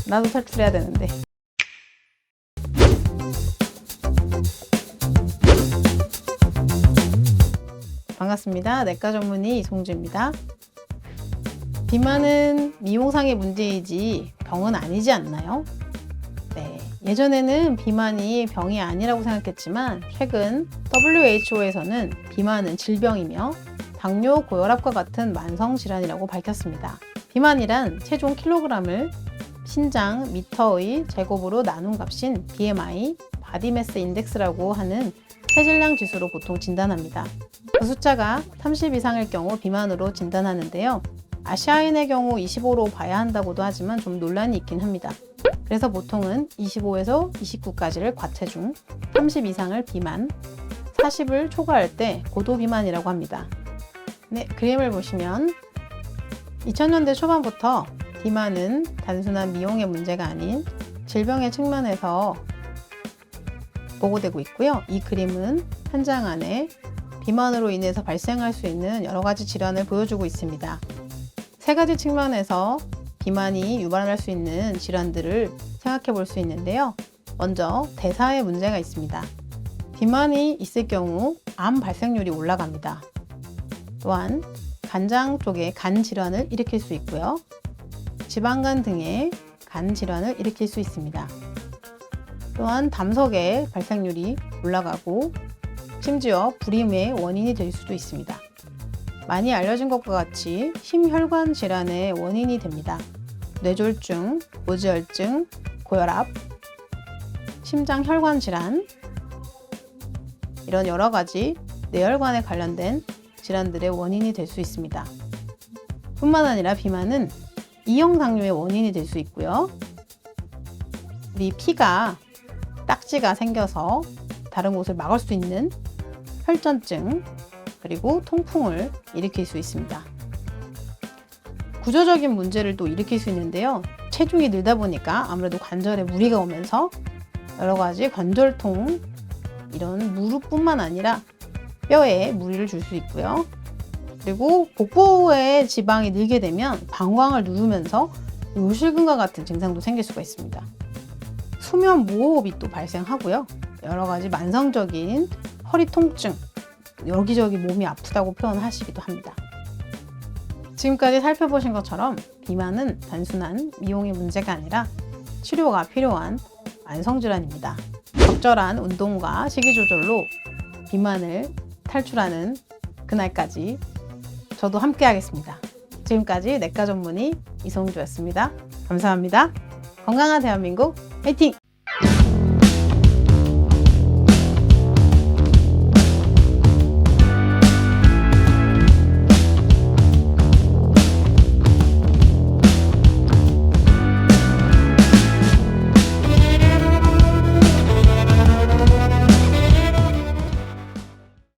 나도 탈출해야 되는데. 반갑습니다. 내과 전문의 이송주입니다. 비만은 미용상의 문제이지 병은 아니지 않나요? 네, 예전에는 비만이 병이 아니라고 생각했지만 최근 WHO에서는 비만은 질병이며 당뇨, 고혈압과 같은 만성질환이라고 밝혔습니다. 비만이란 체중 킬로그램을 신장 미터의 제곱으로 나눈 값인 BMI, 바디매스 인덱스라고 하는 체질량 지수로 보통 진단합니다. 그 숫자가 30 이상일 경우 비만으로 진단하는데요. 아시아인의 경우 25로 봐야 한다고도 하지만 좀 논란이 있긴 합니다. 그래서 보통은 25에서 29까지를 과체중, 30 이상을 비만, 40을 초과할 때 고도 비만이라고 합니다. 네, 그림을 보시면 2000년대 초반부터 비만은 단순한 미용의 문제가 아닌 질병의 측면에서 보고되고 있고요. 이 그림은 한 장 안에 비만으로 인해서 발생할 수 있는 여러 가지 질환을 보여주고 있습니다. 세 가지 측면에서 비만이 유발할 수 있는 질환들을 생각해 볼 수 있는데요. 먼저 대사에 문제가 있습니다. 비만이 있을 경우 암 발생률이 올라갑니다. 또한 간장 쪽에 간 질환을 일으킬 수 있고요. 지방간 등의 간 질환을 일으킬 수 있습니다. 또한 담석의 발생률이 올라가고 심지어 불임의 원인이 될 수도 있습니다. 많이 알려진 것과 같이 심혈관 질환의 원인이 됩니다. 뇌졸중, 무지혈증, 고혈압, 심장혈관 질환, 이런 여러 가지 뇌혈관에 관련된 질환들의 원인이 될 수 있습니다. 뿐만 아니라 비만은 이형당뇨의 원인이 될 수 있고요. 우리 피가 딱지가 생겨서 다른 곳을 막을 수 있는 혈전증, 그리고 통풍을 일으킬 수 있습니다. 구조적인 문제를 또 일으킬 수 있는데요. 체중이 늘다 보니까 아무래도 관절에 무리가 오면서 여러 가지 관절통, 이런 무릎뿐만 아니라 뼈에 무리를 줄 수 있고요. 그리고 복부의 지방이 늘게 되면 방광을 누르면서 요실금과 같은 증상도 생길 수가 있습니다. 수면 무호흡이 또 발생하고요. 여러 가지 만성적인 허리 통증, 여기저기 몸이 아프다고 표현하시기도 합니다. 지금까지 살펴보신 것처럼 비만은 단순한 미용의 문제가 아니라 치료가 필요한 만성질환입니다. 적절한 운동과 식이조절로 비만을 탈출하는 그날까지 저도 함께 하겠습니다. 지금까지 내과 전문의 이송주였습니다. 감사합니다. 건강한 대한민국 화이팅!